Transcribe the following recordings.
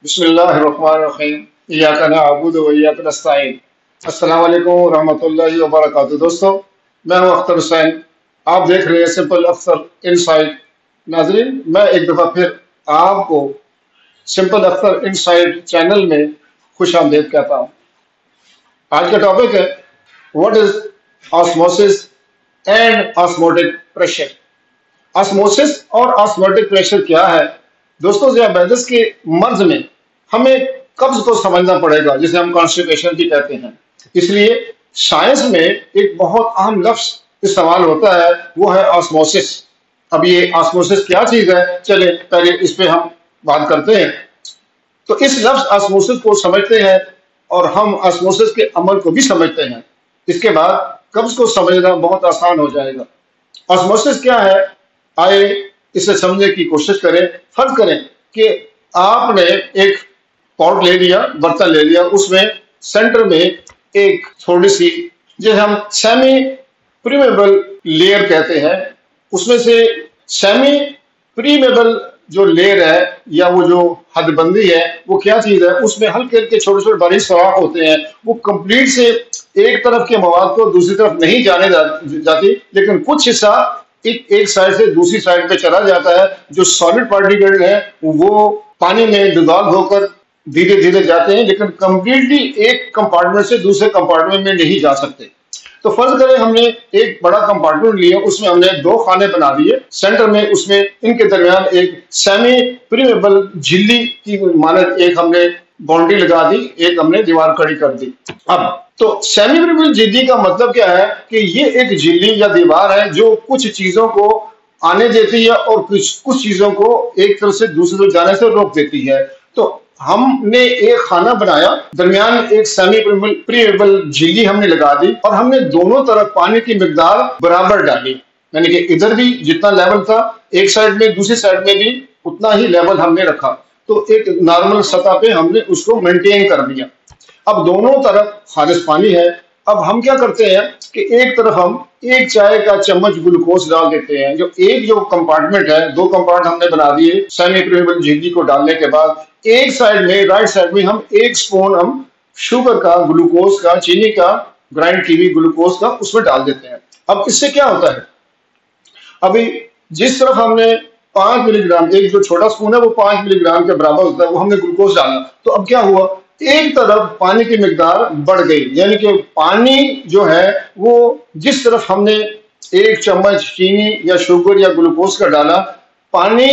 بسم اللہ الرحمن الرحیم ایاک نعبد و ایاک نستعین۔ السلام علیکم ورحمۃ اللہ وبرکاتہ۔ دوستو، میں ہوں اختر حسین، آپ دیکھ رہے ہیں سمپل اختر انسائٹ۔ ناظرین، میں ایک دفعہ پھر آپ کو سمپل اختر انسائٹ چینل میں خوش آمدید کہتا ہوں۔ آج کا ٹاپک ہے what is osmosis and osmotic pressure. Osmosis اور آسموٹک پریشر کیا ہے؟ دوستوں، ذیابیطس کے مرض میں ہمیں قبض کو سمجھنا پڑے گا، جسے ہم کانسٹیپیشن بھی کہتے ہیں۔ اس لیے سائنس میں ایک بہت اہم لفظ استعمال ہوتا ہے، وہ ہے آسموسس۔ اب یہ آسموسس کیا چیز ہے، چلیں پہلے اس پہ ہم بات کرتے ہیں۔ تو اس لفظ آسموسس کو سمجھتے ہیں اور ہم آسموسس کے عمل کو بھی سمجھتے ہیں۔ اس کے بعد قبض کو سمجھنا بہت آسان ہو جائے گا۔ آسموسس کیا ہے، آئے اسے سمجھنے کی کوشش کریں۔ فرض کریں کہ آپ نے ایک پاٹ لے لیا، برتن لے لیا، اس میں سینٹر میں ایک تھوڑی سی جسے ہم سیمی پریمیبل لیئر کہتے ہیں، اس میں سے سیمی پریمیبل جو لیئر ہے یا وہ جو حد بندی ہے، وہ کیا چیز ہے، اس میں ہلکے ہلکے چھوٹے چھوٹے باریک سوراخ ہوتے ہیں۔ وہ کمپلیٹ سے ایک طرف کے مواد کو دوسری طرف نہیں جانے جاتی، لیکن کچھ حصہ ایک سائڈ سے دوسری سائڈ پہ چلا جاتا ہے۔ جو سالڈ پارٹیکل ہے وہ پانی میں ڈیزالو ہو کر دھیرے دھیرے جاتے ہیں، لیکن کمپلیٹلی ایک کمپارٹمنٹ سے دوسرے کمپارٹمنٹ میں نہیں جا سکتے۔ تو فرض کریں ہم نے ایک بڑا کمپارٹمنٹ لیا، اس میں ہم نے 2 خانے بنا دیے، سینٹر میں اس میں ان کے درمیان ایک سیمی پریمیبل جھلی کی مانند ایک ہم نے باؤنڈری لگا دی، ایک ہم نے دیوار کھڑی کر دی۔ اب تو سیمی پریمیبل جھلی کا مطلب کیا ہے کہ یہ ایک جھلی یا دیوار ہے جو کچھ چیزوں کو آنے دیتی ہے اور کچھ چیزوں کو ایک طرف سے دوسری طرف جانے سے روک دیتی ہے۔ تو ہم نے ایک خانہ بنایا، درمیان ایک سیمی پریمیبل جھلی ہم نے لگا دی، اور ہم نے دونوں طرف پانی کی مقدار برابر ڈالی، یعنی کہ ادھر بھی جتنا لیول تھا ایک سائڈ میں، دوسری سائڈ میں بھی اتنا ہی لیول ہم نے رکھا۔ تو ایک نارمل سطح پہ ہم نے اس کو مینٹین کر دیا۔ اب دونوں طرف خالص پانی ہے۔ اب ہم کیا کرتے ہیں کہ ایک طرف ہم ایک چائے کا چمچ گلوکوز ڈال دیتے ہیں۔ جو کمپارٹمنٹ ہے، 2 کمپارٹ ہم نے بنا دیے سیمی پریمیبل جھلی کو ڈالنے کے بعد، ایک سائڈ میں رائٹ سائڈ میں ہم 1 سپون ہم شوگر کا، گلوکوز کا، چینی کا، گرائنڈ کی ہوئی گلوکوز کا اس میں ڈال دیتے ہیں۔ اب اس سے کیا ہوتا ہے، ابھی جس طرف ہم نے 5 ملی گرام، ایک جو چھوٹا سپون ہے وہ 5 ملی گرام کے برابر ہوتا ہے، وہ ہم نے گلوکوز ڈالا، تو اب کیا ہوا، ایک طرف پانی کی مقدار بڑھ گئی، یعنی کہ پانی جو ہے وہ جس طرف ہم نے 1 چمچ چینی یا شوگر یا گلوکوز کا ڈالا، پانی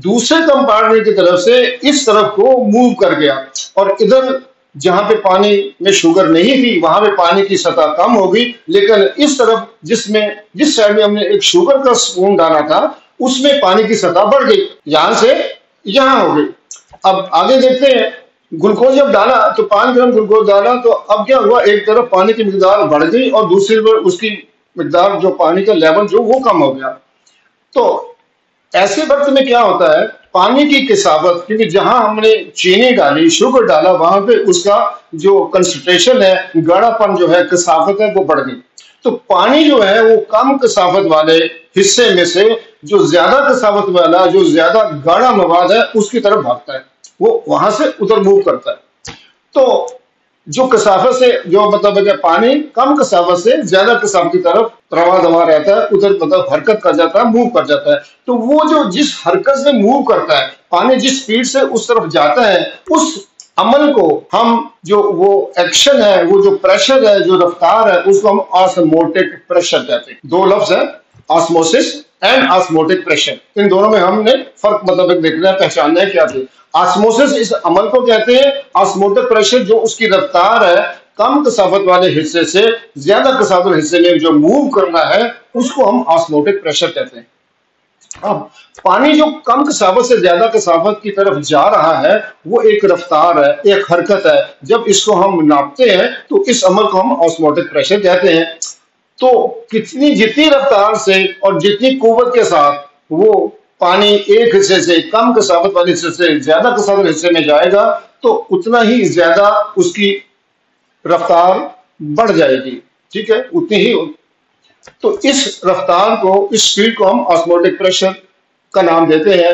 دوسرے کمپارٹمنٹ کی طرف سے اس طرف کو موو کر گیا، اور ادھر جہاں پہ پانی میں شوگر نہیں تھی وہاں پہ پانی کی سطح کم ہو گئی، لیکن اس طرف جس سائڈ میں ہم نے ایک شوگر کا سپون ڈالا تھا اس میں پانی کی سطح بڑھ گئی، یہاں سے یہاں ہو گئی۔ اب آگے دیکھتے ہیں، گلوکوز جب ڈالا تو 5 گرام گلوکوز ڈالا، تو اب کیا ہوا، ایک طرف پانی کی مقدار بڑھ گئی اور دوسری طرف اس کی مقدار جو پانی کا لیول جو وہ کم ہو گیا۔ تو ایسے وقت میں کیا ہوتا ہے، پانی کی کثافت، کیونکہ جہاں ہم نے چینی ڈالی، شوگر ڈالا، وہاں پہ اس کا جو کنسنٹریشن ہے، گاڑھا پن جو ہے، کثافت ہے، وہ بڑھ گئی۔ تو پانی جو ہے وہ کم کثافت والے حصے میں سے جو زیادہ کثافت والا، جو زیادہ گاڑھا مواد ہے اس کی طرف بھاگتا ہے، وہ وہاں سے ادھر موو کرتا ہے۔ تو جو کثافت سے، جو مطلب ہے کہ پانی کم کثافت سے زیادہ کثافت کی طرف رواں دواں رہتا ہے، ادھر مطلب حرکت کر جاتا ہے، موو کر جاتا ہے۔ تو وہ جو جس حرکت سے موو کرتا ہے، پانی جس سپیڈ سے اس طرف جاتا ہے، اس عمل کو ہم جو وہ ایکشن ہے، وہ جو پریشر ہے، جو رفتار ہے، اس کو ہم آسموٹک پریشر کہتے ہیں۔ 2 لفظ ہیں، آسموسس اینڈ آسموٹک پریشر، ان دونوں میں ہم نے فرق مطلب دیکھنا ہے، پہچاننا ہے کیا تھی۔ آسموسس اس عمل کو کہتے ہیں، آسموٹک پریشر جو اس کی رفتار ہے، کم کثافت والے حصے سے زیادہ کثافت والے حصے میں جو موو کرنا ہے، اس کو ہم آسموٹک پریشر کہتے ہیں۔ اب پانی جو کم کثافت سے زیادہ کثافت کی طرف جا رہا ہے، وہ ایک رفتار ہے، ایک حرکت ہے۔ جب اس کو ہم ناپتے ہیں تو اس عمل کو ہم آسموٹک پریشر کہتے ہیں۔ تو جتنی رفتار سے اور جتنی قوت کے ساتھ وہ پانی ایک حصے سے، کم کثافت والے حصے سے زیادہ کثافت والے حصے میں جائے گا، تو اتنا ہی زیادہ اس کی رفتار بڑھ جائے گی، ٹھیک ہے، اتنی ہی۔ تو اس رفتار کو، اس سپیڈ کو ہم آسموٹک پریشر کا نام دیتے ہیں۔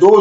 2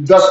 10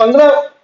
15